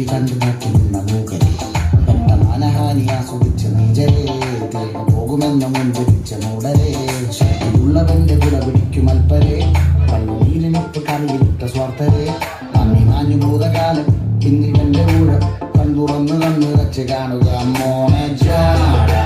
കണ്ടു നോക്കുന്ന മൂകരെ പെട്ട മാനഹാനി ആസ്വദിച്ച നീചരെ തീർന്നു പോകുമെന്ന മുൻപിരിച്ച മൂടരെ ശക്തിയുള്ളവന്റെ കുട പിടിക്കും അൽപ്പരെ കണ്ണുനീരിനൊപ്പ് കളിയിട്ട സ്വാർത്ഥരെ നന്ദി മാഞ്ഞു ഭൂതകാലം പിന്നിവന്റെ ഊഴം കൺതുറന്ന് കണ്ണു വച്ച് കാണുക മോനെ ജാട